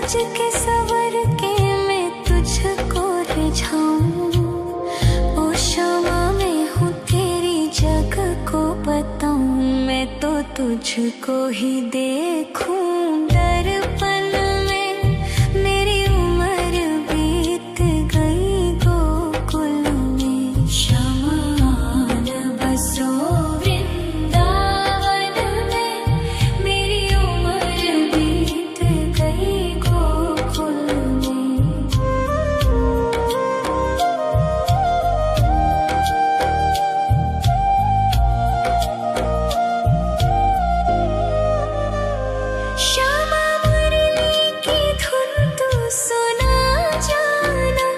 सज के सवर के मैं तुझको रिझाऊं। ओ शमा मैं हूँ तेरी जग को बताऊं। मैं तो तुझको ही देखूं दर्पण में। मेरी उम्र बीत गई गोकुल में। शमान बसो वृंदावन में। मेरी उम्र बीत गई गोकुल में। श्यामा मुरली की धुन तू सुना जाना।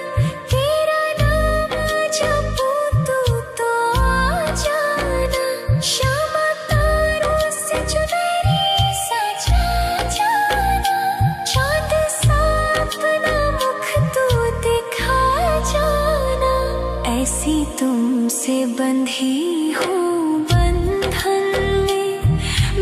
तेरा नाम जपूं तो आ जाना। श्यामा तारों से चुनरी सजा जाना। चाँद सा अपना मुख तू दिखा जाना। ऐसी तुमसे बंधी हूँ बंधन में।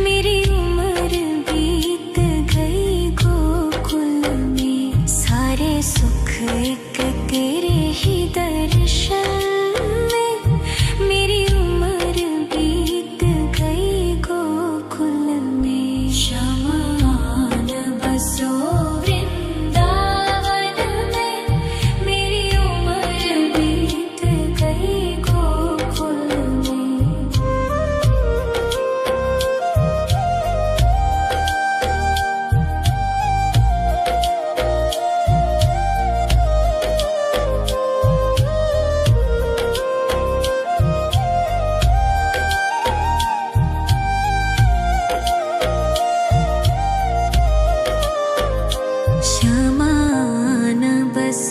मेरी उम्र बीत गई गोकुल में। सारे सुख एक तेरे ही दर्शन में। मेरी उम्र बीत गई गोकुल में। शमान बसो वृंदावन में। मेरी उम्र बीत गई गोकुल में। शमान बसो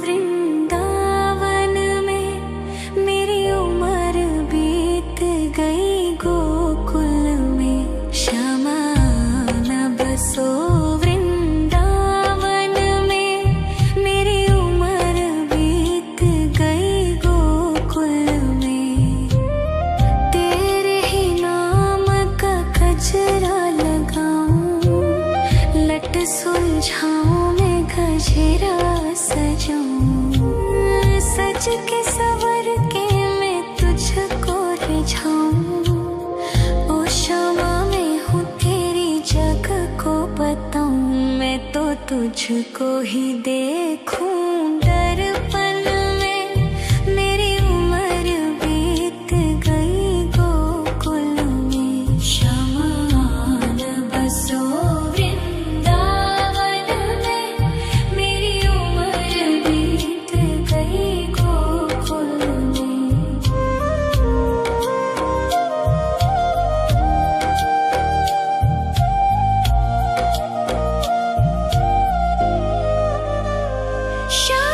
वृंदावन में। मेरी उम्र बीत गई गोकुल में। शमान बसो वृंदावन में। मेरी उम्र बीत गई गोकुल में। तेरे ही नाम का गजरा लगाऊं। लट सुलझाऊं मैं गजरा सजाऊं। सज के सवर के मैं तुझको रिझाऊं। ओ शमा मैं हूँ तेरी जग को बताऊं। मैं तो तुझको ही देखूं दर्पण में। मेरी उम्र बीत गई गोकुल में। शमान बसो वृंदावन में। मेरी उम्र बीत गई गोकुल में। श्यामा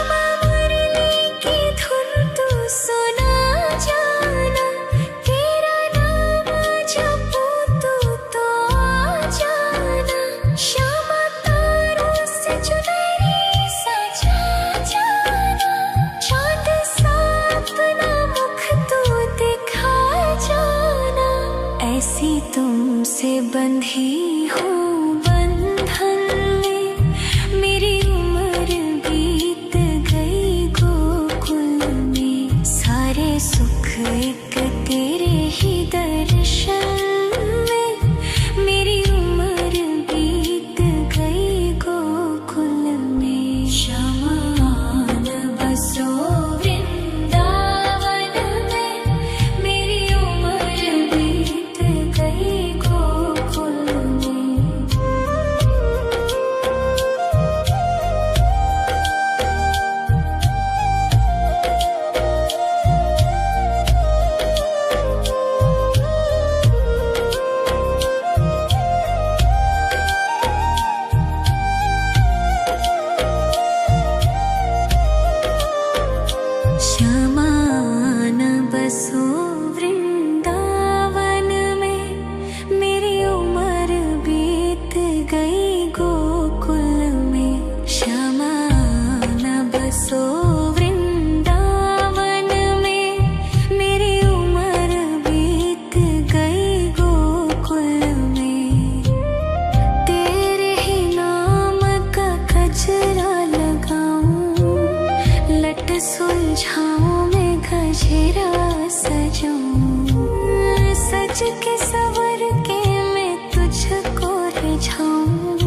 सज के सवर के मैं तुझको रिझाऊं,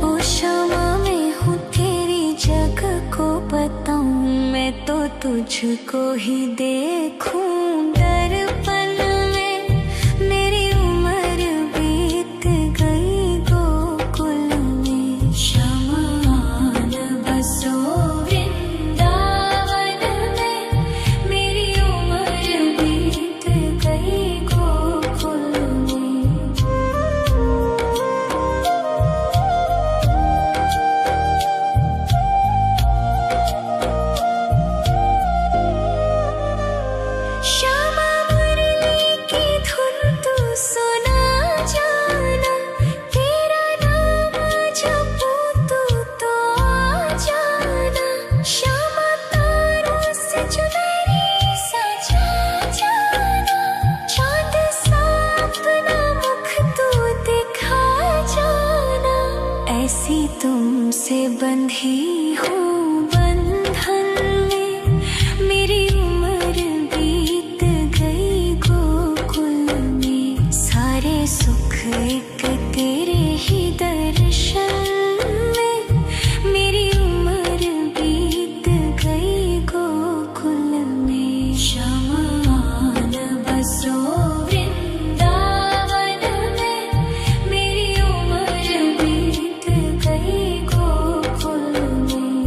ओ क्षमा में हूँ तेरी जग को बताऊं, मैं तो तुझको ही देखूं दर्पण में, मेरी उम्र बीत गई गोकुल में। शमान बसो वृंदावन में, मेरी उम्र बीत गई गोकुल में। श्यामा मुरली की धुन तू सुना जाना, तेरा नाम जपूं तू तो आ जाना। श्यामा तारों से चुनरी सजा जाना, चांद सा अपना मुख तू दिखा जाना। ऐसी तुमसे बंधी हूँ बंधन में, मेरी उम्र बीत गई गोकुल में। सारे सुख एक तेरे ही दर्शन में, मेरी उम्र बीत गई गोकुल में। शमान बसो वृंदावन में, मेरी उम्र बीत गई गोकुल में।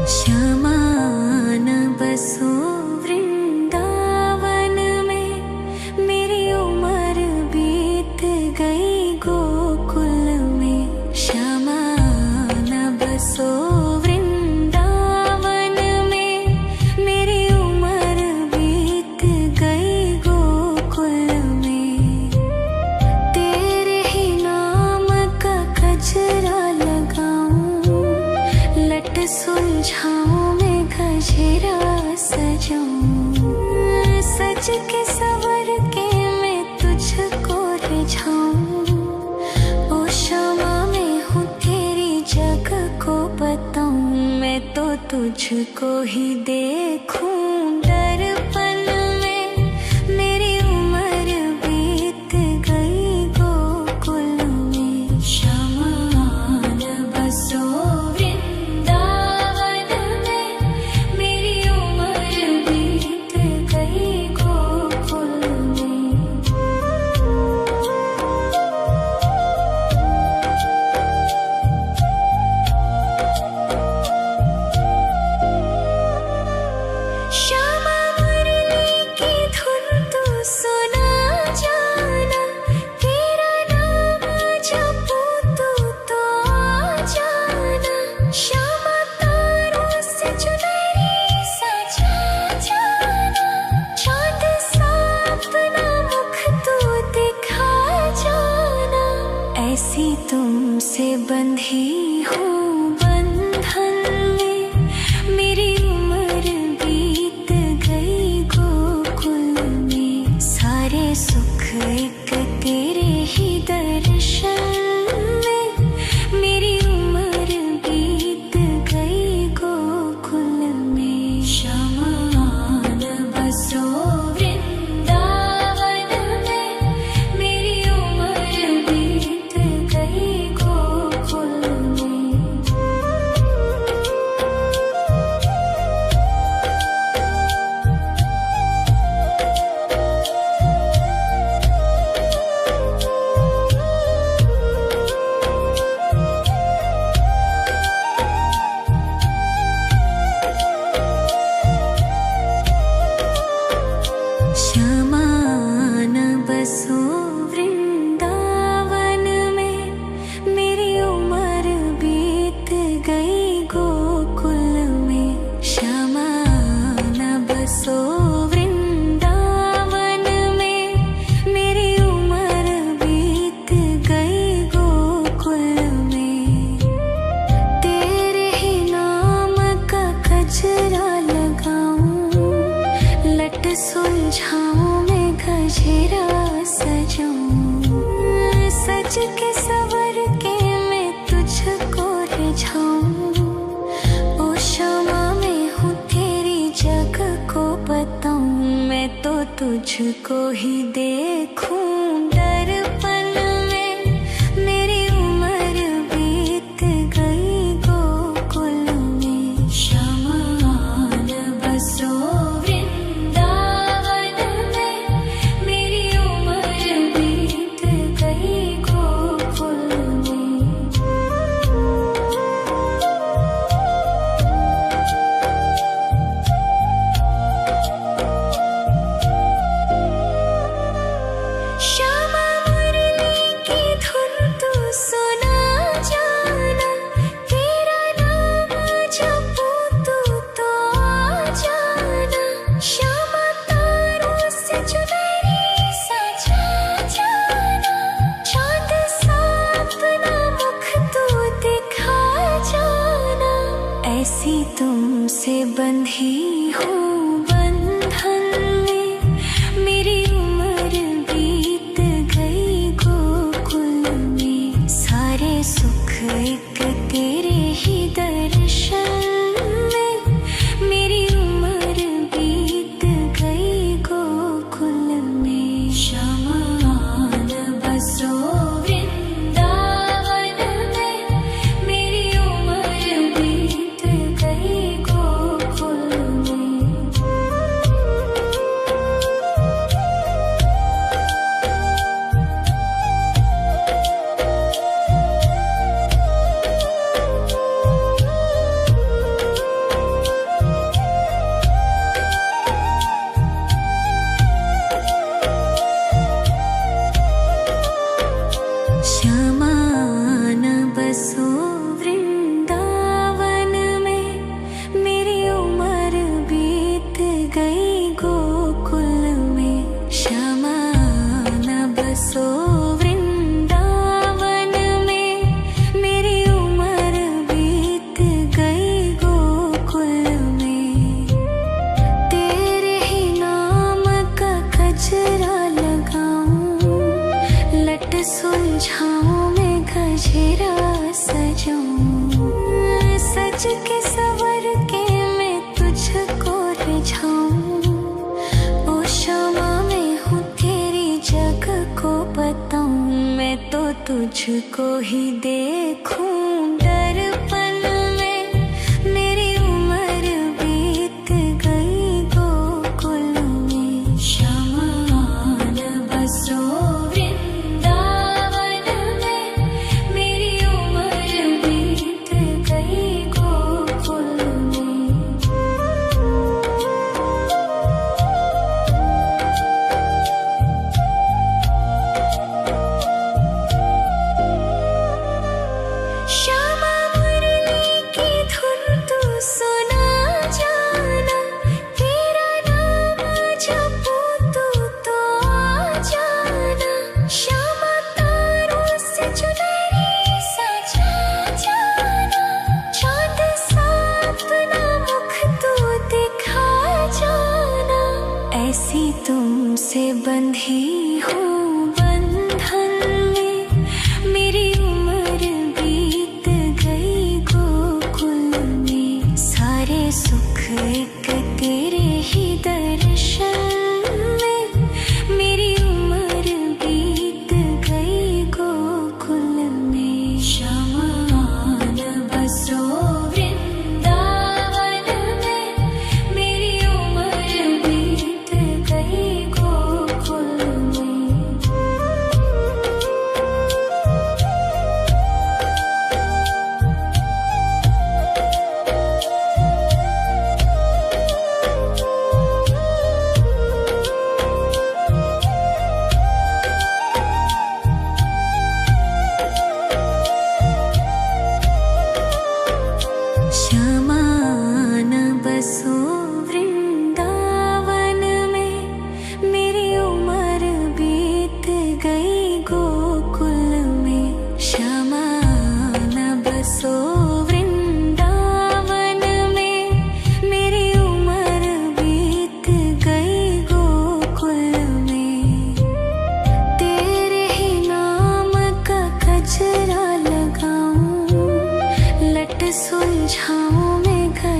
श्यामान बसो वृंदावन में, मेरी उम्र बीत गई गोकुल में। श्यामान बसो वृंदावन में, मेरी उम्र बीत गई गोकुल में। तेरे ही नाम का गजरा लगाऊं, लट सुलझाऊं मैं गजरा सजाऊं। सज के सवर के मैं तुझको रिझाऊं, ओ क्षमा में हूँ तेरी जग को बताऊं, मैं तो तुझको ही देखूं दर्पण में, मेरी उम्र बीत गई गोकुल में। शमान बसो वृंदावन में, मेरी उम्र बीत गई गोकुल में। श्यामा मुरली की धुन तू सुना जाना, तेरा नाम जपूं तू तो आ जाना। श्यामा तारों से चुनरी सजा जाना, चांद सा अपना मुख तू दिखा जाना। ऐसी तुमसे बंधी हूँ बंधन में, मेरी उम्र बीत गई गोकुल में। सारे सुख एक तेरे ही दर्शन में, मेरी उम्र बीत गई गोकुल में। शमान बसो वृंदावन में, मेरी उम्र बीत गई गोकुल में। सजाऊं, सज के सवर के मैं तुझको रिझाऊं। ओ क्षमा मैं हूँ तेरी जग को बताऊं, मैं तो तुझको ही देखूं। दर्पण में मेरी उम्र बीत गई गोकुल में, शमान बसो वृंदावन में, मेरी उम्र बीत गई गोकुल में। श्यामा मुरली की धुन तू सुना जाना, तेरा नाम जपूं तो आ जाना। श्यामा तारों से चुनरी सजा जाना, चांद सा अपना मुख तू दिखा जाना। ऐसी तुमसे बंधी हूँ बंधन में, मेरी उम्र बीत गई गोकुल में। सारे सुख एक तेरे ही दर्शन में, मेरी उम्र बीत गई गोकुल में। शमान बसो वृंदावन में, मेरी उम्र बीत गई गोकुल में। श्यामान बसो वृंदावन में, मेरी उम्र बीत गई गोकुल में। श्यामान बसो वृंदावन में, मेरी उम्र बीत गई गोकुल में। तेरे ही नाम का गजरा लगाऊं, लट सुलझाऊं मैं गजरा सजाऊं। सज के सवर के मैं तुझको रिझाऊं। ओ क्षमा मैं हूँ तेरी जग को बताऊं, मैं तो तुझको ही देखूं। दर्पण में मेरी उम्र बीत गई गोकुल में। शमान बसो वृंदावन में, मेरी उम्र बीत गई गोकुल में। श्यामा मुरली की धुन तू सुना जाना, तेरा नाम जपूं तो आ जाना। श्यामा तारों से चुनरी सजा जाना, चांद सा अपना मुख तू दिखा जाना। ऐसी तुमसे बंधी हूँ बंधन में, मेरी उम्र बीत गई गोकुल में। सारे सुख एक तेरे ही दर्शन में, मेरी उम्र बीत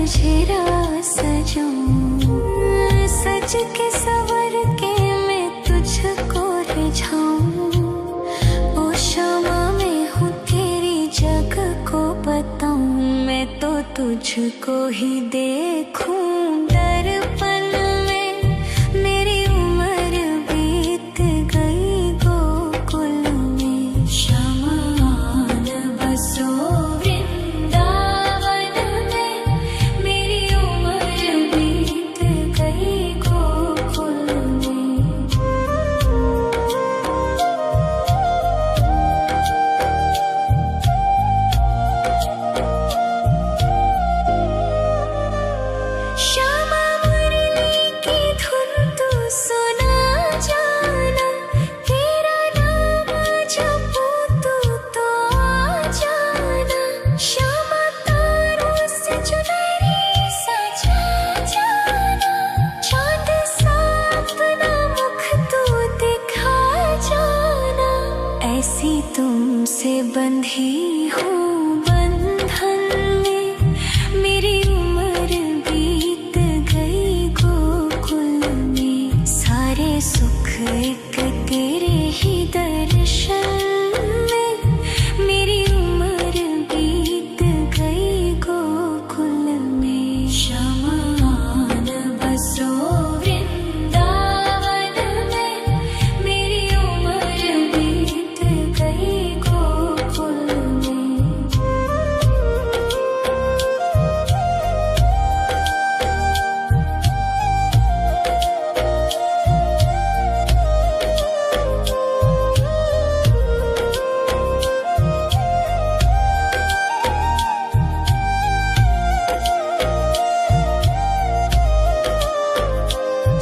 गजरा सजाऊं, सज के सवर के मैं तुझको रिझाऊं। ओ शामा मैं हूँ तेरी जग को बताऊं, मैं तो तुझको ही देखूं दर्पण में। मेरी उम्र बीत गई गोकुल में, श्यामा आन बसो वृंदावन में। मेरी उम्र बीत गई गोकुल में। श्यामा मुरली की धुन तू सुना जाना, तेरा नाम जपूं तो आ जाना। श्यामा तारों से चुनरी सजा जाना, चांद सा अपना मुख तू दिखा जाना। ऐसी तुमसे बंधी हूँ बंधन में, मेरी उम्र बीत गई गोकुल में। सारे सुख एक तेरे ही दर्शन में, मेरी उम्र बीत गई गोकुल में। श्यामा आन बसो वृंदावन में, मेरी उम्र बीत गई गोकुल में।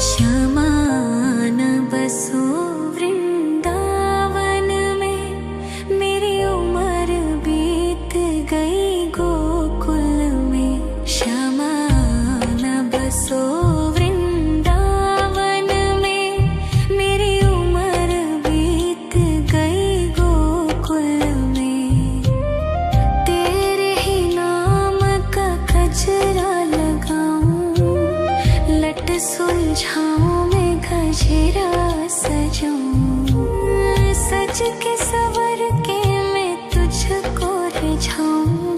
श्यामा आन बसो वृंदावन में, मेरी उम्र बीत गई गोकुल में। श्यामा आन बसो वृंदावन में, मेरी उम्र बीत गई गोकुल में। तेरे ही नाम का गजरा लगाऊं, लट सुलझाऊं मैं गजरा सजाऊं। सज के सवर के मैं तुझको रिझाऊं।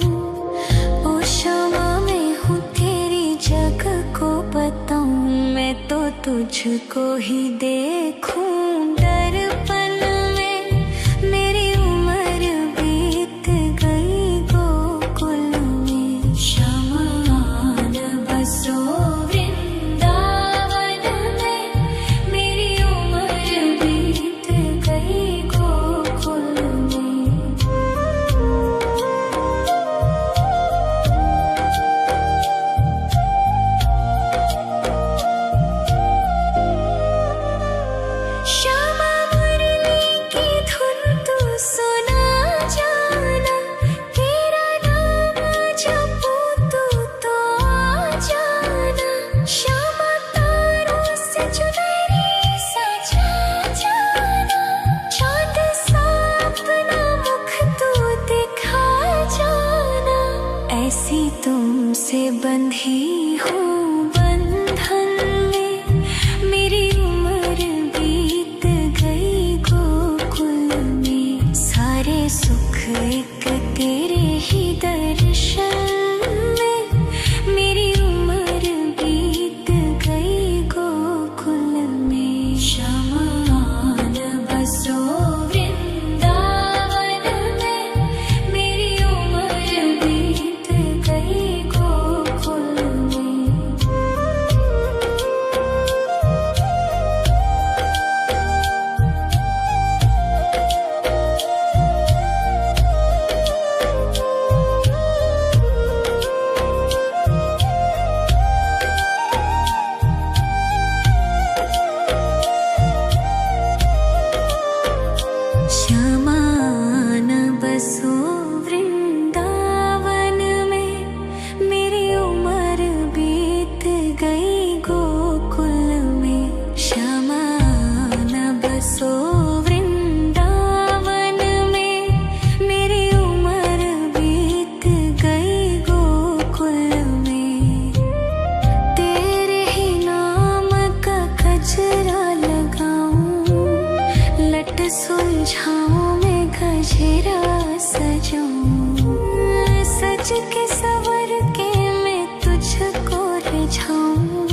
ओ शामा मैं हूँ तेरी जग को बताऊं, मैं तो तुझको ही देखूं दर्पण में। मेरी उम्र बीत गई गोकुल में। श्यामा आन बसो वृंदावन में, मेरी उम्र बीत गई गोकुल में। श्यामा मुरली की धुन तू सुना जाना, तेरा नाम जपूं तो आ जाना। श्यामा तारों से चुनरी सजा जाना, चांद सा अपना मुख तू दिखा जाना। ऐसी तुमसे बंधी हूँ बंधन में, मेरी उम्र बीत गई गोकुल में। सारे सुख एक तेरे ही दर्शन में, मेरी उम्र बीत गई गोकुल में। श्यामा आन बसो वृंदावन में, मेरी उम्र बीत गई गोकुल में। श्यामा आन बसो वृंदावन में, मेरी उम्र बीत गई गोकुल में। श्यामा आन बसो वृंदावन में, मेरी उम्र बीत गई गोकुल में। सुलझाऊं मैं गजरा सजाऊं, सज के सवर के मैं तुझको रिझाऊं।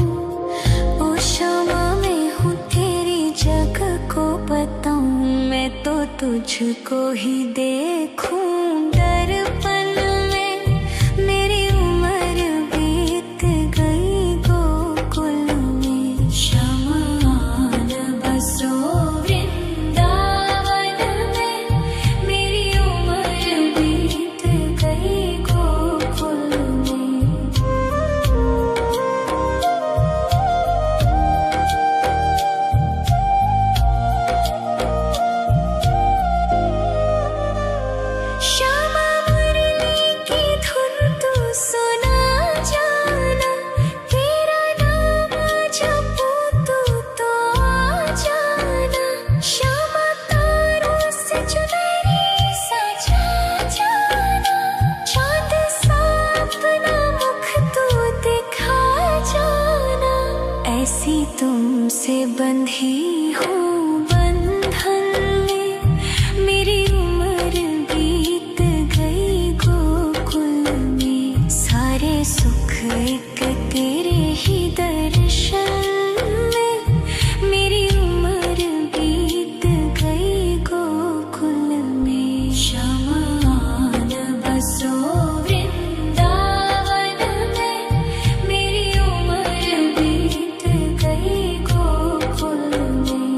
ओ शमा मैं हूँ तेरी जग को बताऊं, मैं तो तुझको ही देखूं दर्पण में। मेरी उम्र बीत गई गोकुल में, शमान बसो वृंदावन में। मेरी उम्र बीत गई गोकुल में। श्यामा मुरली की धुन तू सुना जाना, तेरा नाम जपूं तो आ जाना। श्यामा तारों से चुनरी सजा जाना, चांद सा अपना मुख तू दिखा जाना। ऐसी तुमसे बंधी हूँ बंधन में, मेरी उम्र बीत गई गोकुल में। सारे सुख एक तेरे ही दर्शन में, मेरी उम्र बीत गई गोकुल में। शमान बसो वृंदावन में, मेरी उम्र बीत गई गोकुल में।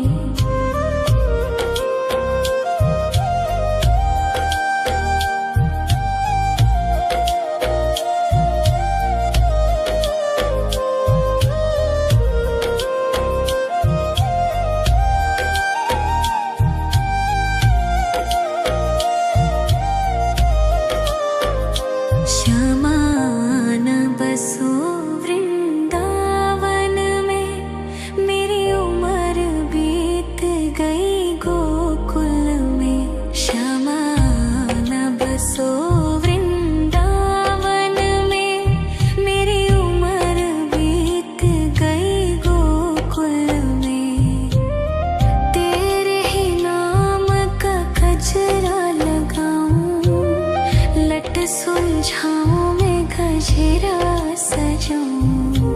शमान बसो वृंदावन में, मेरी उम्र बीत गई गोकुल में। शमान बसो वृंदावन में, मेरी उम्र बीत गई गोकुल में। तेरे ही नाम का गजरा लगाऊं, लट सुलझाऊं मैं गजरा सजाऊं।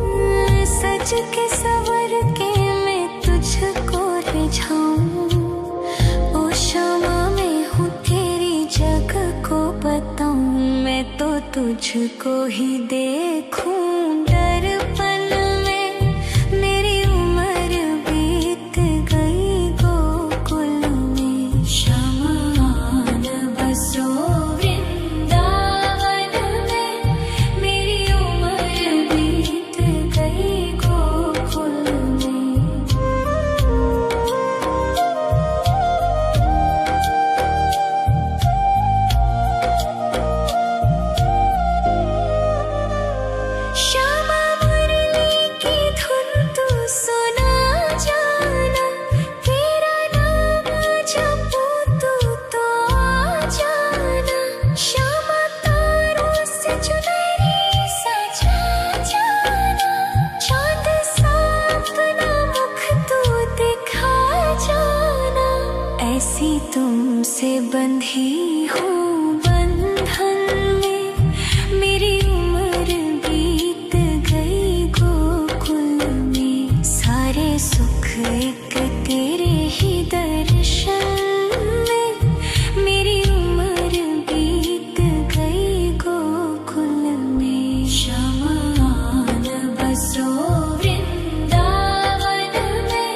सज के सवर के मैं तुझको रिझाऊं। ओ शमा मैं हूँ तेरी जग को बताऊं, मैं तो तुझको ही देखूं दर्पण में। मेरी उम्र बीत गई गोकुल में। शमान बसो वृंदावन में, मेरी उम्र बीत गई गोकुल में। श्यामा मुरली की धुन तू सुना जाना, तेरा नाम जपूं तो आ जाना। श्यामा तारों से चुनरी सजा जाना, चांद सा अपना मुख तू दिखा जाना। ऐसी तुमसे बंधी हूँ बंधन में, मेरी उम्र बीत गई गोकुल में। सारे सुख एक तेरे ही दर्शन में, मेरी उम्र बीत गई गोकुल में। शमान बसो वृंदावन में,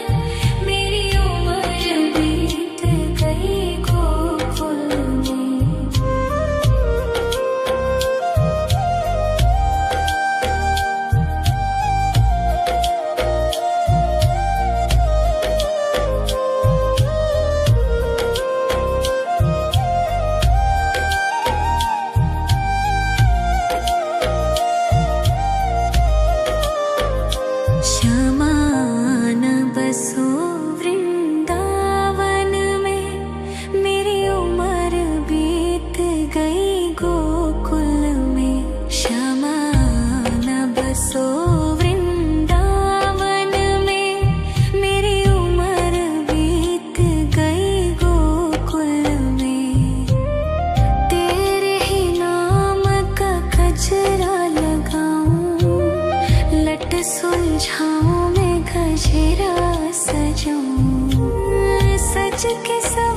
मेरी उम्र बीत गई गोकुल में।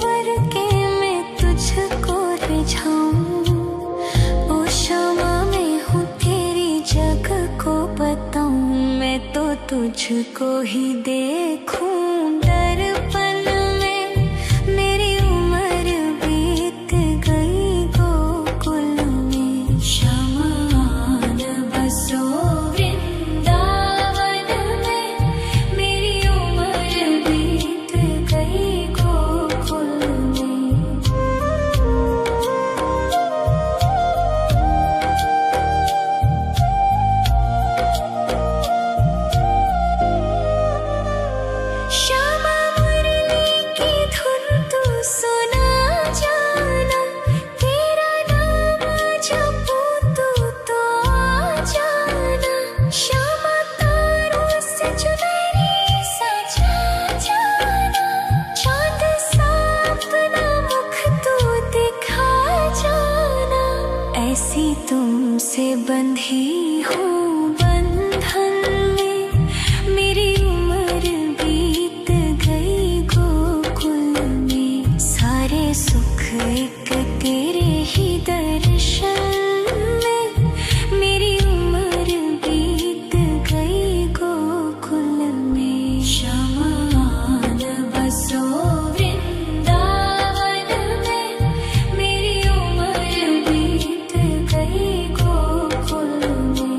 सवर के मैं तुझको रिझाऊं। ओ शमा मैं हूँ तेरी जग को बताऊं, मैं तो तुझको ही देखूं दर्पण में। मेरी उम्र बीत गई गोकुल में, शमान बसो वृंदावन में। मेरी उम्र बीत गई गोकुल में। श्यामा मुरली की धुन तू सुना जाना, तेरा नाम जपूं तो आ जाना। श्यामा तारों से चुनरी सजा जाना, चांद सा अपना मुख तू दिखा जाना। ऐसी तुमसे बंधी हूँ बंधन में, मेरी उम्र बीत गई गोकुल में। सारे सुख एक तेरे ही दर्शन में, मेरी उम्र बीत गई गोकुल में। शमान बसो वृंदावन में, मेरी उम्र बीत गई गोकुल में।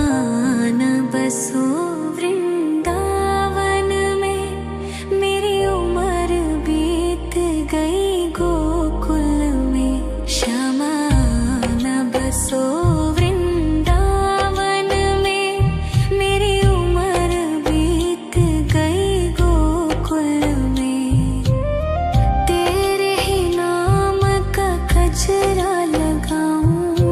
शमान बसो वृंदावन में, मेरी उम्र बीत गई गोकुल में। शमान बसो वृंदावन में, मेरी उम्र बीत गई गोकुल में। तेरे ही नाम का गजरा लगाऊं,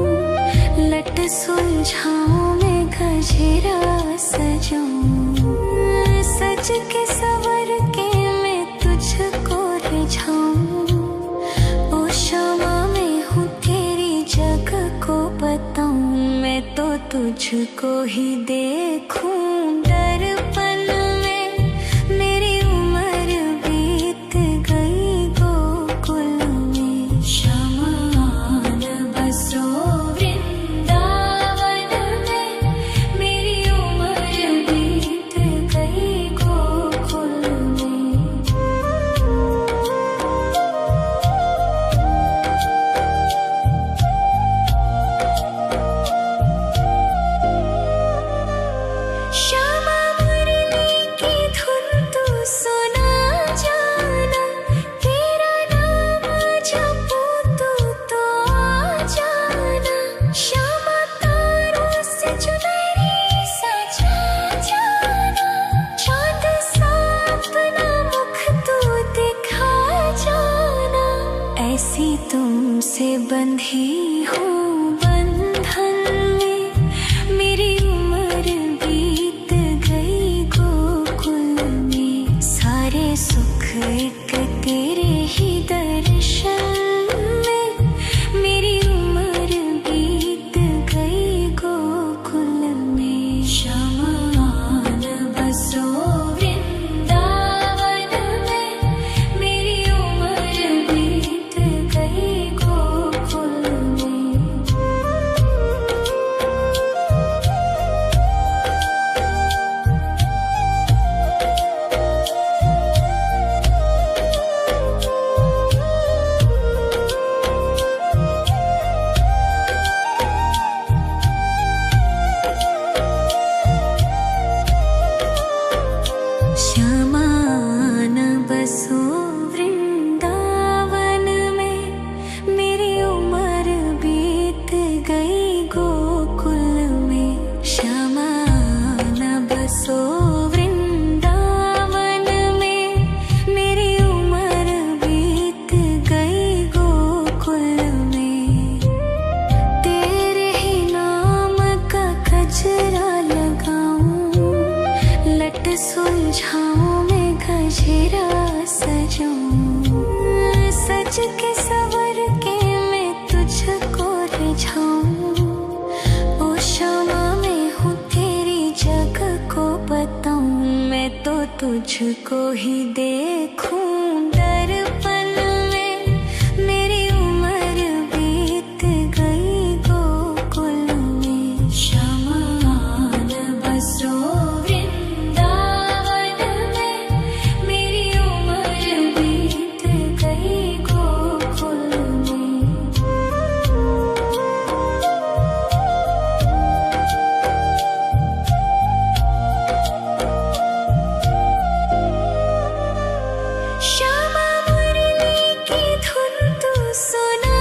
लट सुलझाऊं मैं गजरा सजाऊं। सज के सवर के मैं तुझको रिझाऊं। ओ शमा मैं हूँ तेरी जग को बताऊं, मैं तो तुझको ही देखूं दर्पण में। मेरी उम्र बीत गई गोकुल में। शमान बसो वृंदावन में, मेरी उम्र बीत गई गोकुल में। सुलझाऊं मैं गजरा सजाऊं, सज के सवर के मैं तुझको रिझाऊं। ओ शामा मैं हूँ तेरी जग को बताऊं, मैं तो तुझको ही देखूं दर्पण में। मेरी उम्र बीत गई गोकुल में, श्यामा आन बसो वृंदावन में। मेरी उम्र बीत गई गोकुल में। श्यामा मुरली की धुन तू सुना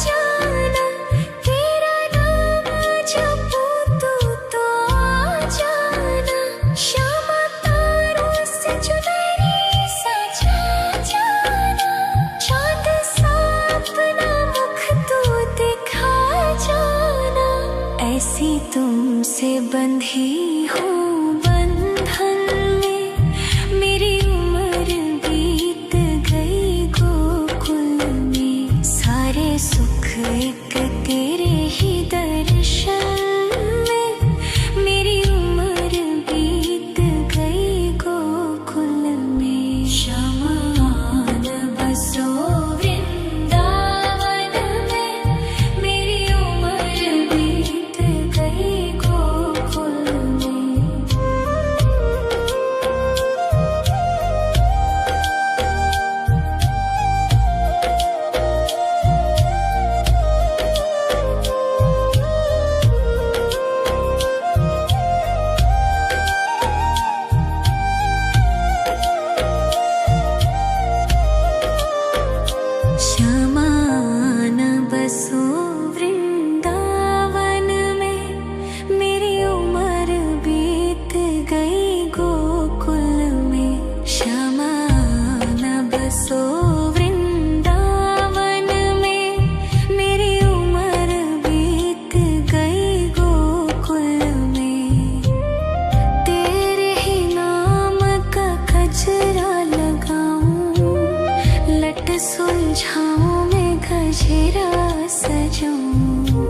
जाना, तेरा नाम जपूं तो आ जाना। श्यामा तारों से चुनरी सजा जाना, चाँद सा अपना मुख तू दिखा जाना। ऐसी तुमसे बंधी हूँ बंधन में, मेरी उम्र बीत गई गोकुल में। सारे सुख एक तेरे ही दर्शन में, मेरी उम्र बीत गई गोकुल में। श्यामा आन बसो वृंदावन में, मेरी उम्र बीत गई गोकुल में। श्यामा आन बसो वृंदावन में, मेरी उम्र बीत गई गोकुल में। श्यामा आन बसो वृंदावन में, मेरी उम्र बीत गई गोकुल में। तेरे ही नाम का गजरा लगाऊं, लट सुलझाऊं मैं गजरा सजाऊं,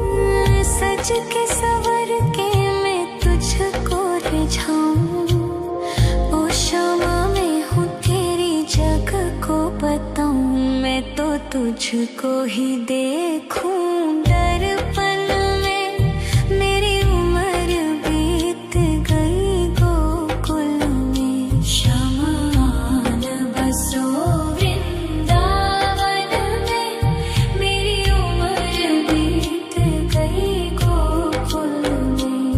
सज के सवर के मैं तुझको रिझाऊं। ओ शामा मैं हूँ तेरी जग को बताऊं, मैं तो तुझको ही देखूं दर्पण में। मेरी उम्र बीत गई गोकुल में, श्यामा आन बसो वृंदावन में। मेरी उम्र बीत गई गोकुल में।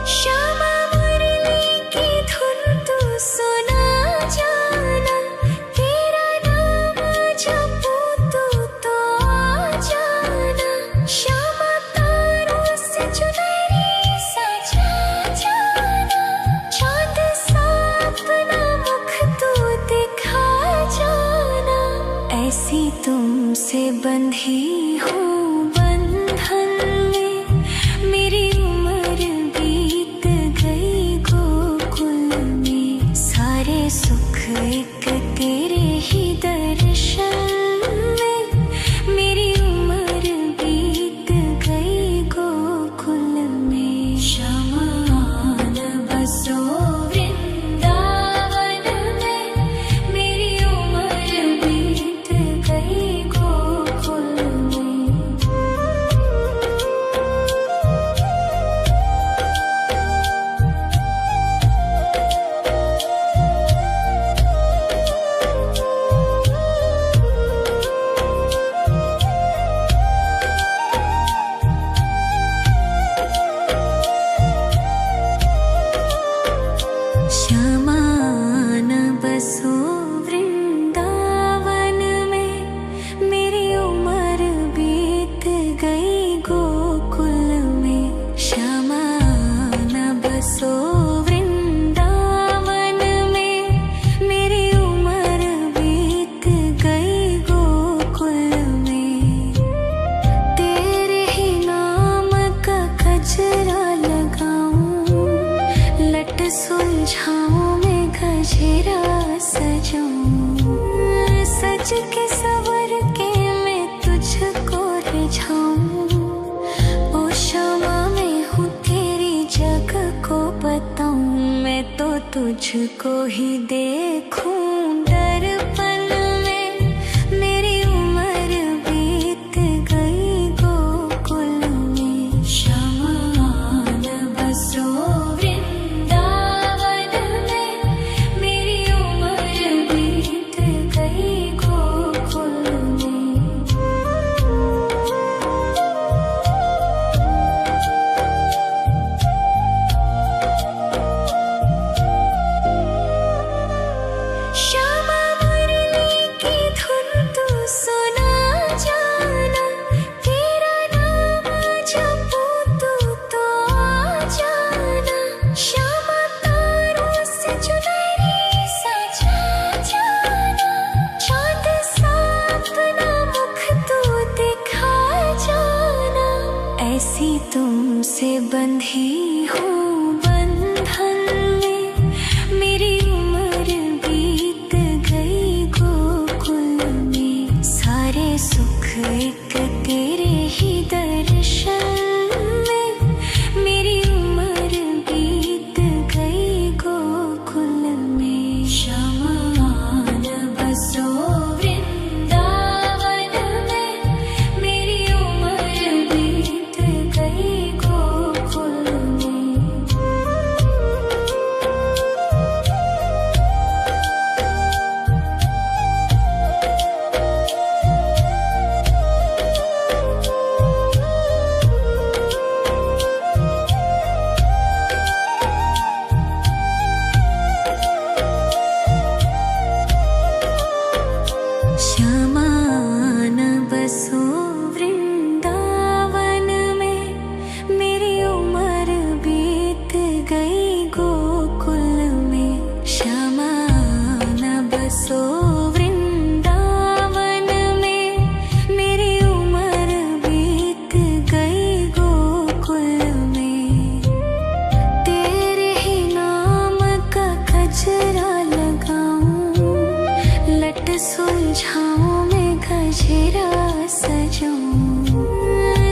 श्यामा मुरली की धुन तू सुना जाना, तेरा नाम जपूं तो आ जाना। श्यामा तारों से चुनरी सजा जाना, चाँद सा अपना मुख तू दिखा जाना। ऐसी तुमसे बंधी हूँ बंधन में, मेरी उम्र बीत गई गोकुल में। सारे सुख एक तेरे ही दर्शन में, मेरी उम्र बीत गई गोकुल में। श्यामा आन बसो वृंदावन में, मेरी उम्र बीत गई गोकुल में। सजूं, सज के सवर के मैं तुझको रिझाऊं। ओ क्षमा मैं हूँ तेरी जग को बताऊं, मैं तो तुझको ही देखूं। दर्पण में मेरी उम्र बीत गई गोकुल में, शमान बसो वृंदावन में, मेरी उम्र बीत गई गोकुल में। श्यामा मुरली की धुन तू सुना जाना, तेरा नाम जपूं तो आ जाना। श्यामा तारों से चुनरी सजा जाना, चाँद सा अपना मुख तू दिखा जाना। ऐसी तुमसे बंधी हूँ बंधन में, मेरी उम्र बीत गई गोकुल में। सारे सुख एक तेरे ही दर्शन में, मेरी उम्र बीत गई गोकुल में। शमान बसो वृंदावन में, मेरी उम्र बीत गई गोकुल में। श्यामान बसो वृंदावन में, मेरी उम्र बीत गई गोकुल में। श्यामान बसो वृंदावन में, मेरी उम्र बीत गई गोकुल में। तेरे ही नाम का गजरा लगाऊं, लट सुलझाऊं मैं गजरा सजाऊं।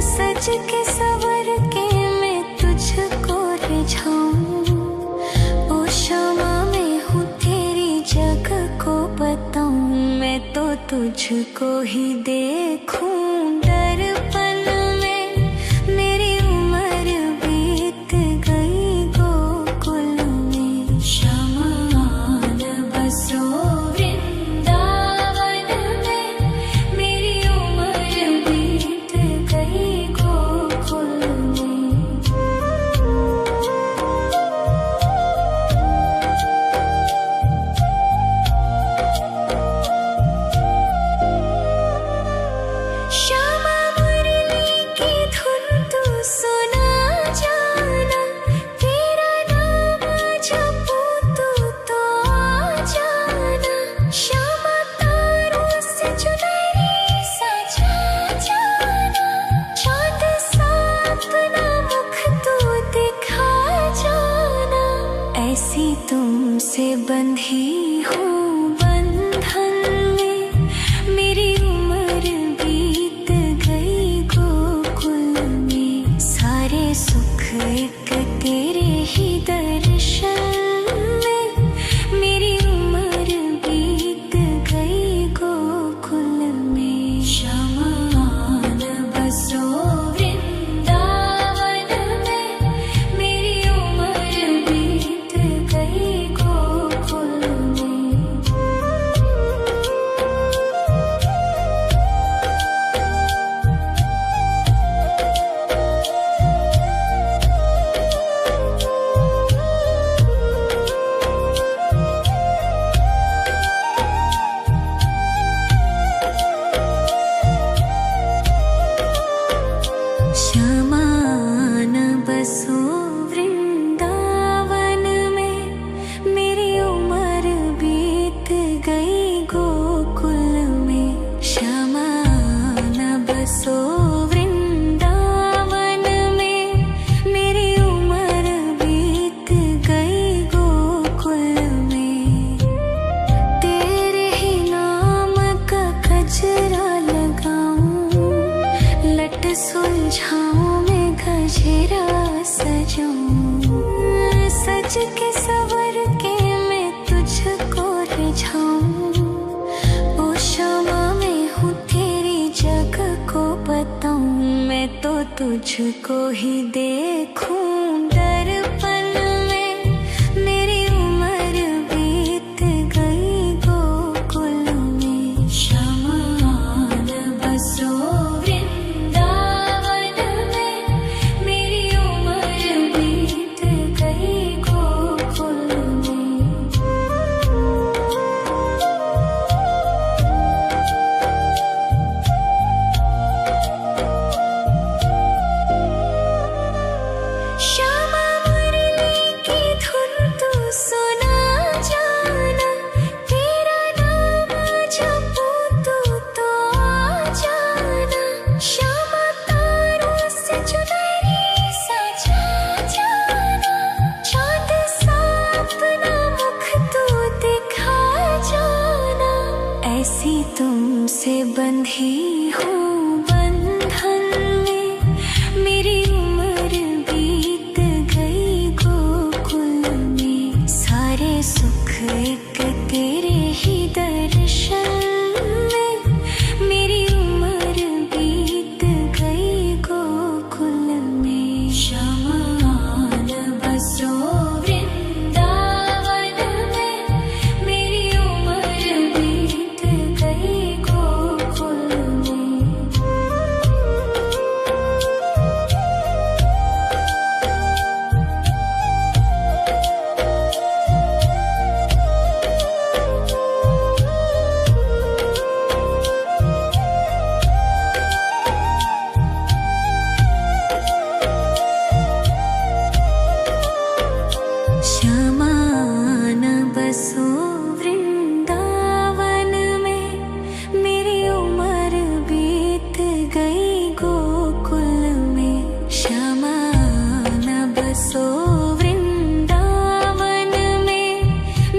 सज के सवर के मैं तुझको रिझाऊं। ओ क्षमा मैं हूँ तेरी जग को बताऊं, मैं तो तुझको ही देखूं। दर्पण में मेरी उम्र बीत गई गोकुल में। शमान बसो वृंदावन में, मेरी उम्र बीत गई गोकुल में। श्यामा मुरली तुझको ही देखूं दर्पण में। मेरी उम्र बीत गई गोकुल में। शमान बसो वृंदावन में। मेरी उम्र बीत गई गोकुल में। श्यामा मुरली की धुन तू सुना जाना। तेरा नाम जपूं तू तो आ जाना। श्यामा तारों से चुनरी सजा जाना। चाँद सा अपना मुख तू दिखा जाना। ऐसी तुमसे बंधी हूँ बंधन में। मेरी उम्र बीत गई गोकुल में। सारे सुख एक तेरे ही दर्शन में। मेरी उम्र बीत गई गोकुल में। शमान बसो वृंदावन में। मेरी उम्र बीत गई गोकुल में। शमान बसो वृंदावन में। मेरी उम्र बीत गई गोकुल में। शमान बसो वृंदावन में।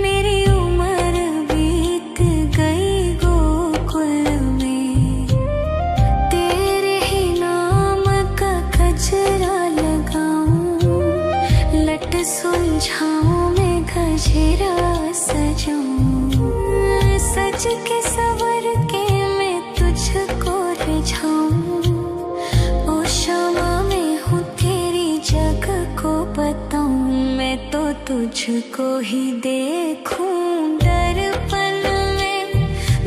मेरी उम्र बीत गई गोकुल में। तेरे ही नाम का गजरा लगाऊं। लट सुलझाऊं मैं गजरा सजाऊं। सज के सवर के मैं तुझको रिझाऊं। ओ श्यामा मैं हूँ तेरी जग को बताऊं। मैं तो तुझको ही देखूं दर्पण में।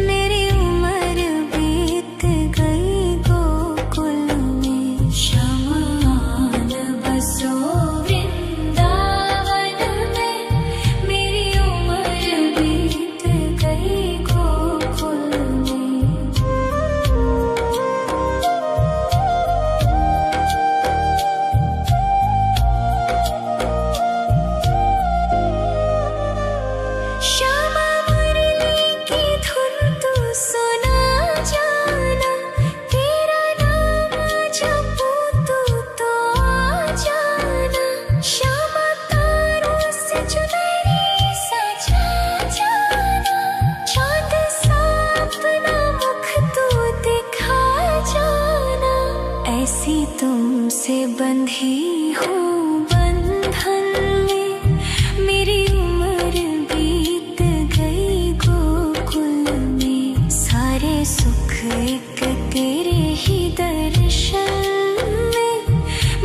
मेरी उम्र बीत गई गोकुल में। शमान बसो वृंदावन में। मेरी उम्र बीत गई गोकुल में। श्यामा मुरली की धुन तू सुना जाना। तेरा नाम जपूं तू तो आ जाना। श्यामा तारों से चुनरी सजा जाना। चाँद सा अपना मुख तू दिखा जाना। ऐसी तुमसे बंधी हूँ बंधन में। मेरी उम्र बीत गई गोकुल में। सारे सुख एक तेरे ही दर्शन में।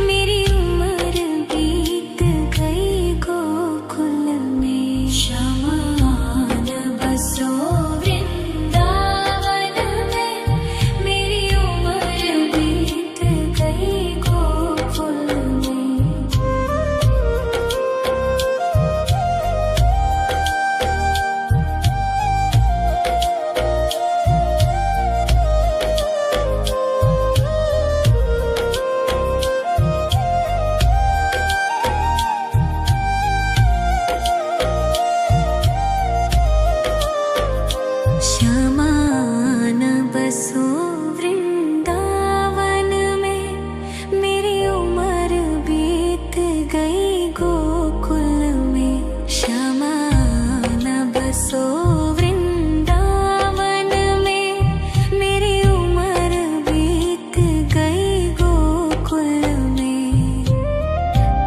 मेरी उम्र बीत गई गोकुल में। शमान बसो वृंदावन में। मेरी उम्र बीत गई गोकुल में। शमान बसो वृंदावन में। मेरी उम्र बीत गई गोकुल में। शमान बसो वृंदावन में। मेरी उम्र बीत गई गोकुल में।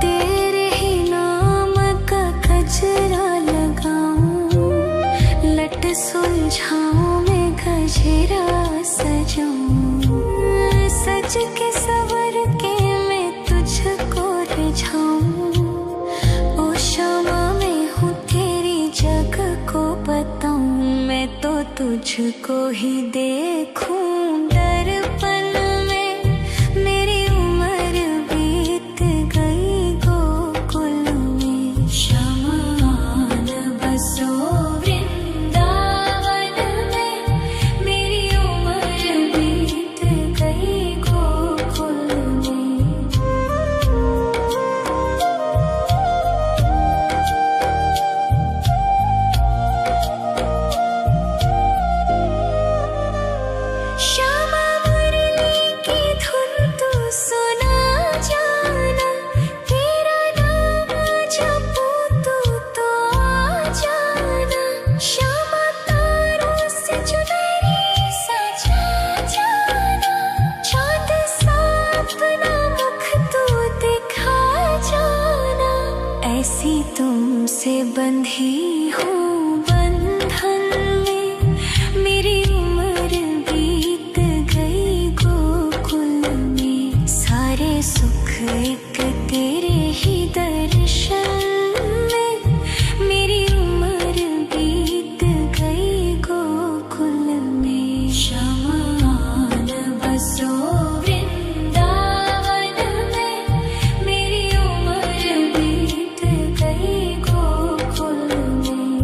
तेरे ही नाम का गजरा लगाऊं। लट सुलझाऊं मैं गजरा सजाऊं। सज के सवर के मैं तो तुझको ही देखूं दर्पण में। मेरी उम्र बीत गई गोकुल में। शमान बसो वृंदावन में। मेरी उम्र बीत गई गोकुल में। श्यामा मुरली की धुन तू सुना जाना। तेरा नाम जपूं तो आ जाना। श्यामा तारों से चुनरी सजा जाना। चाँद सा अपना मुख तू दिखा जाना। ऐसी तुमसे बंधी हूँ बंधन में। मेरी उम्र बीत गई गोकुल में। सारे सुख एक तेरे ही दर्शन में। मेरी उम्र बीत गई गोकुल में। शमान बसो वृंदावन में। मेरी उम्र बीत गई गोकुल में।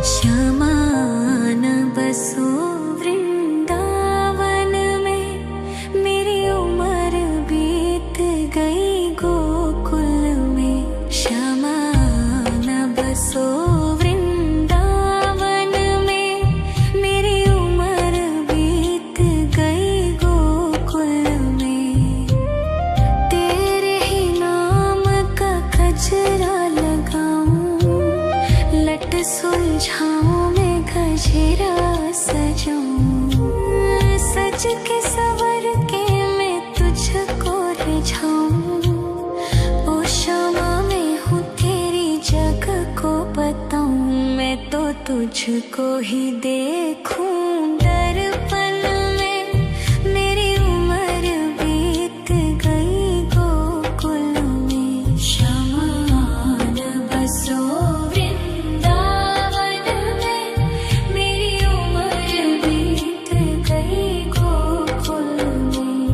श्यामान बसो वृंदावन में। मेरी उम्र बीत गई गोकुल में। श्यामान बसो वृंदावन में। मेरी उम्र बीत गई गोकुल में। तेरे ही नाम का गजरा लगाऊं। लट सुलझाऊं मैं गजरा सजाऊं। सज के सवर के मैं तुझको रिझाऊं। ओ श्यामा मैं हूँ तेरी जग को बताऊं। मैं तो तुझको ही देखूं दर्पण में। मेरी उम्र बीत गई गोकुल में। शमान बसो वृंदावन में। मेरी उम्र बीत गई गोकुल में।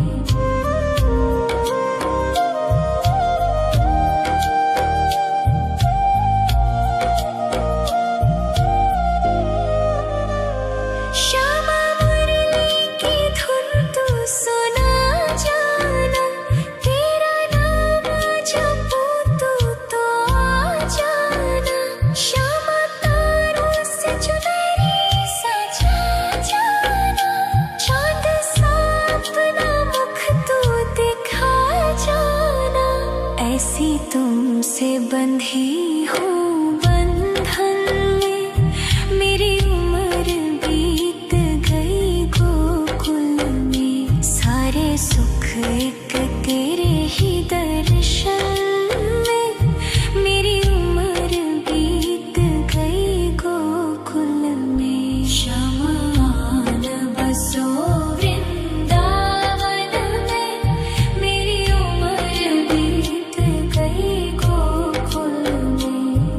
श्यामा मुरली की धुन तू सुना जाना। तेरा नाम जपूं तो आ जाना। श्यामा तारों से चुनरी सजा जाना। चाँद सा अपना मुख तू दिखा जाना। ऐसी तुमसे बंधी हूँ बंधन में। मेरी उम्र बीत गई गोकुल में। सारे सुख एक तेरे ही दर्शन में। मेरी उम्र बीत गई गोकुल में। शमान बसो वृंदावन में। मेरी उम्र बीत गई गोकुल में।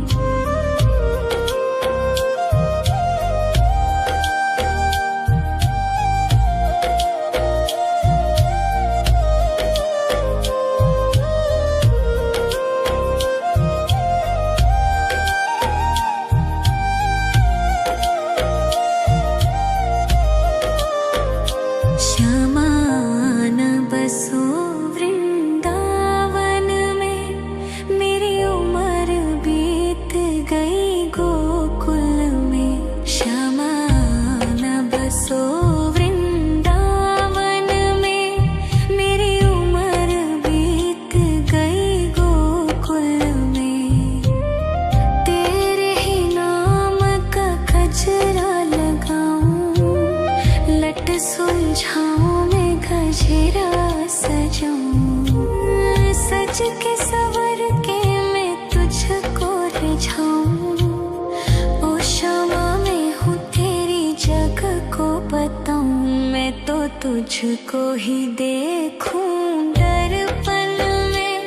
तुझको ही देखूं दर्पण में,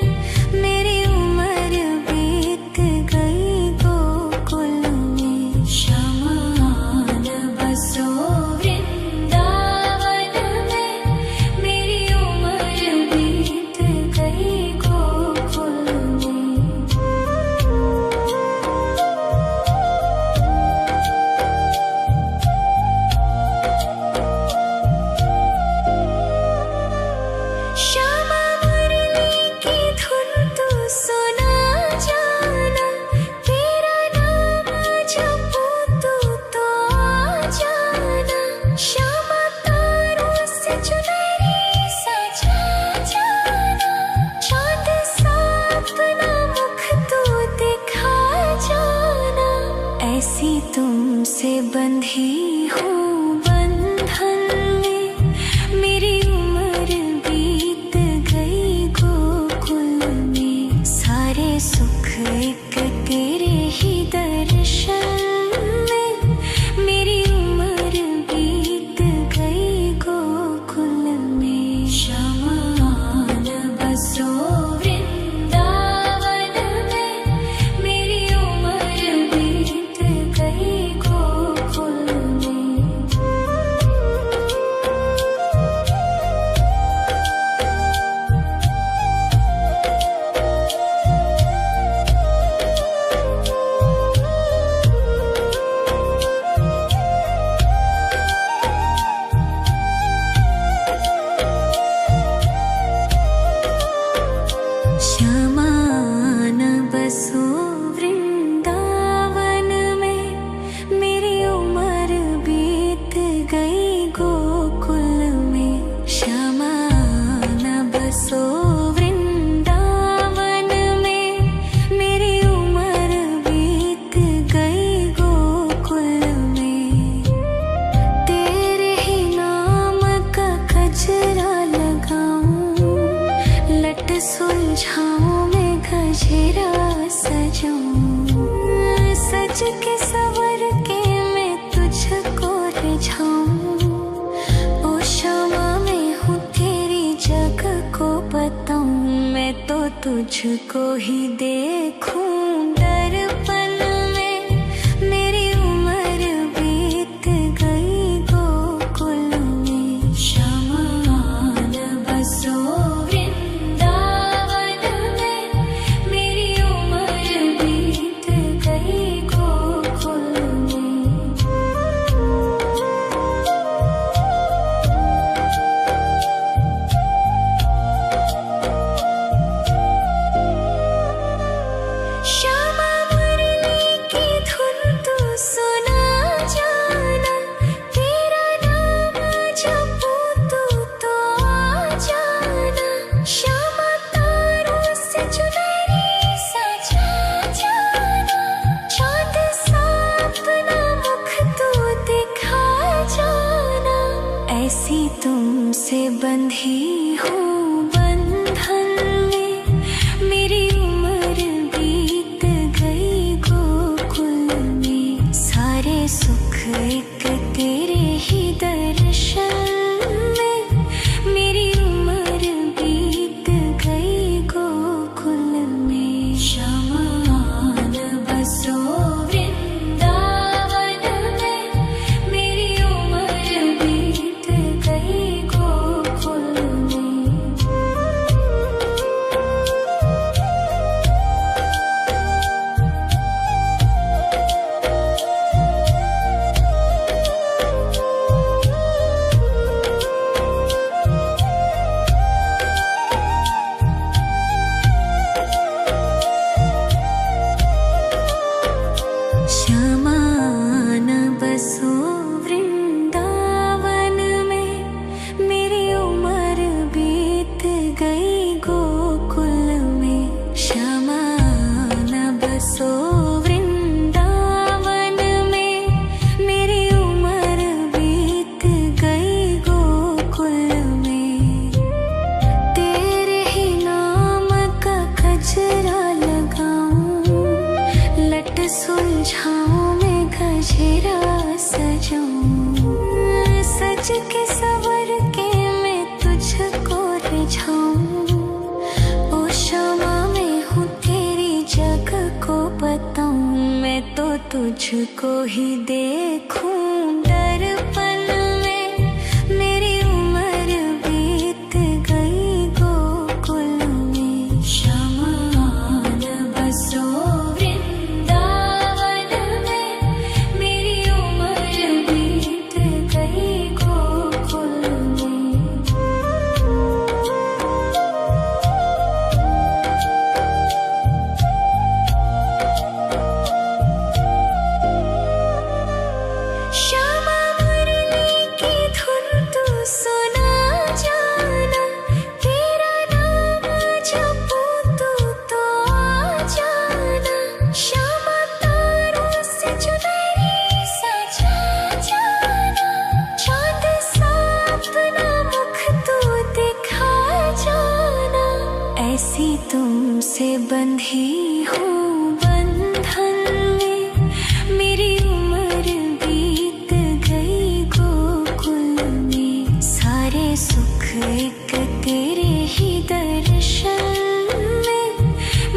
मेरी उम्र बीत गई गोकुल में। शमान बसो वृंदावन में, मेरी उम्र बीत गई गोकुल में। श्यामा मुरली की धुन तू सुना जाना, तेरा नाम जपूं तू तो आ जाना। श्यामा तारों से चुनरी सजा जाना, चांद सा अपना मुख तू दिखा जाना। ऐसी तुमसे बंधी हूँ बंधन में, मेरी उम्र बीत गई गोकुल में। सारे सुख एक तेरे ही दर्शन में, मेरी उम्र बीत गई गोकुल में। शमान बसो वृंदावन में, मेरी उम्र बीत गई गोकुल में। श्यामान बसो वृंदावन में, मेरी उम्र बीत गई गोकुल में। श्यामान बसो वृंदावन में, मेरी उम्र बीत गई गोकुल में। तेरे ही नाम का गजरा लगाऊं, लट सुलझाऊं मैं गजरा सजाऊं। सज के सवर के मैं तुझको रिझाऊं। ओ श्यामा मैं हूँ तेरी जग को बताऊं, मैं तो तुझको ही देखूं दर्पण में, मेरी उम्र बीत गई गोकुल में। शमान बसो वृंदावन में, मेरी उम्र बीत गई गोकुल में। श्यामा मुरली की धुन तू सुना जाना, तेरा नाम जपूं तू तो आ जाना। श्यामा तारों से चुनरी सजा जाना, चांद सा अपना मुख तू दिखा जाना। ऐसी तुमसे बंधी हूँ बंधन में, मेरी उम्र बीत गई गोकुल में। सारे सुख एक तेरे ही दर्शन में, मेरी उम्र बीत गई गोकुल में। शमान बसो वृंदावन में, मेरी उम्र बीत गई गोकुल में। श्यामान बसो वृंदावन में, मेरी उम्र बीत गई गोकुल में। श्यामान बसो वृंदावन में, मेरी उम्र बीत गई गोकुल में। तेरे ही नाम का गजरा लगाऊं, लट सुलझाऊं मैं गजरा सजाऊं। सज के सवर के तुझको ही देखूं दर्पण में। मेरी उम्र बीत गई गोकुल में। शमान बसो वृंदावन में। मेरी उम्र बीत गई गोकुल में। श्यामा मुरली की धुन तू सुना जाना। तेरा नाम जपूं तू तो आ जाना। श्यामा तारों से चुनरी सजा जाना। चाँद सा अपना मुख तू दिखा जाना। ऐसी तुमसे बंधी हूँ बंधन में। मेरी उम्र बीत गई गोकुल में। सारे सुख एक तेरे ही दर्शन में।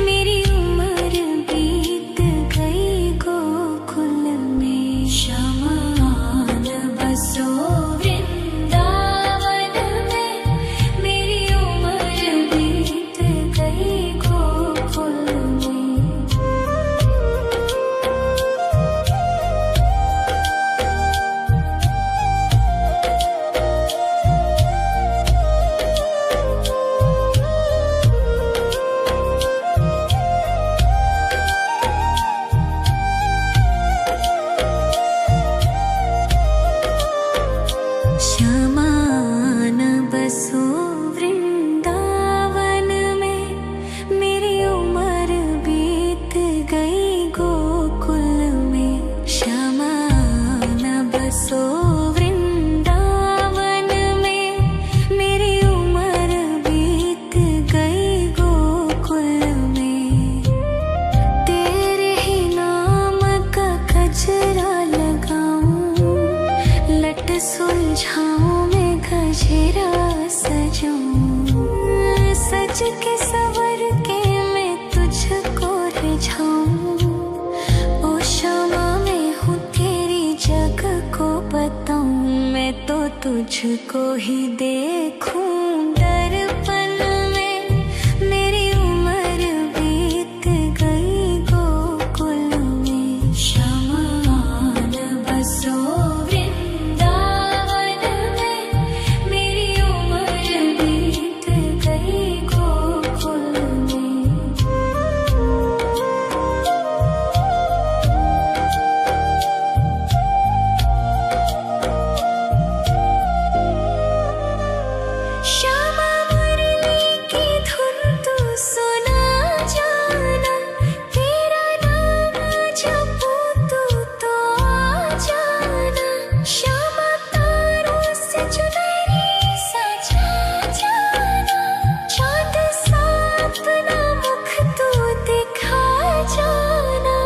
मेरी उम्र बीत गई गोकुल में। शमान बसो वृंदावन में। मेरी उम्र बीत गई गोकुल में। श्यामान बसो वृंदावन में। मेरी उम्र बीत गई गोकुल में। श्यामान बसो वृंदावन में। मेरी उम्र बीत गई गोकुल में। तेरे ही नाम का गजरा लगाऊं। लट सुलझाऊं मैं गजरा सजाऊं। सज के सवर के मैं तुझको रिझाऊं। ओ श्यामा मैं हूँ तेरी जग को बताऊं। मैं तो तुझको ही देखूं दर्पण में। मेरी उम्र बीत गई गोकुल में। शमान बसो वृंदावन में। मेरी उम्र बीत गई गोकुल में। श्यामा मुरली की धुन तू सुना जाना। तेरा नाम जपूं तू तो आ जाना। श्यामा तारों से चुनरी सजा जाना। चाँद सा अपना मुख तू दिखा जाना।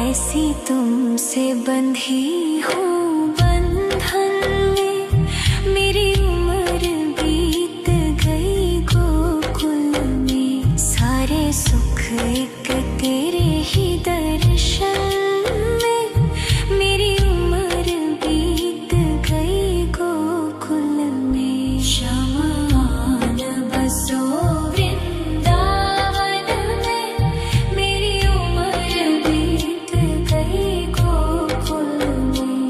ऐसी तुमसे बंधी हूँ बंधन में। मेरी उम्र बीत गई गोकुल में। सारे सुख एक तेरे ही दर्शन में। मेरी उम्र बीत गई गोकुल में। शमान बसो वृंदावन में। मेरी उम्र बीत गई गोकुल में।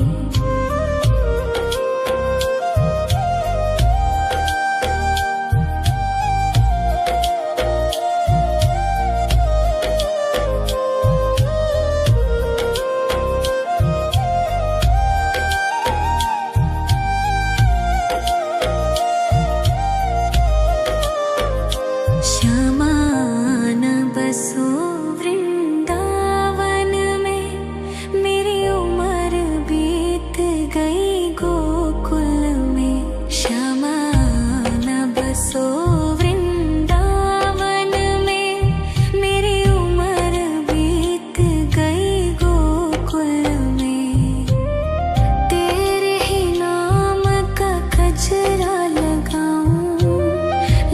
श्यामान बसो वृंदावन में। मेरी उम्र बीत गई गोकुल में। श्यामान बसो वृंदावन में। मेरी उम्र बीत गई गोकुल में। तेरे ही नाम का गजरा लगाऊं।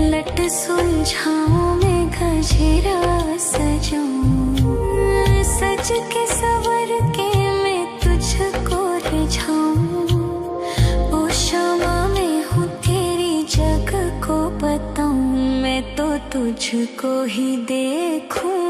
लट सुलझाऊं मैं गजरा सजाऊं। सज के सवर के तुझको ही देखूं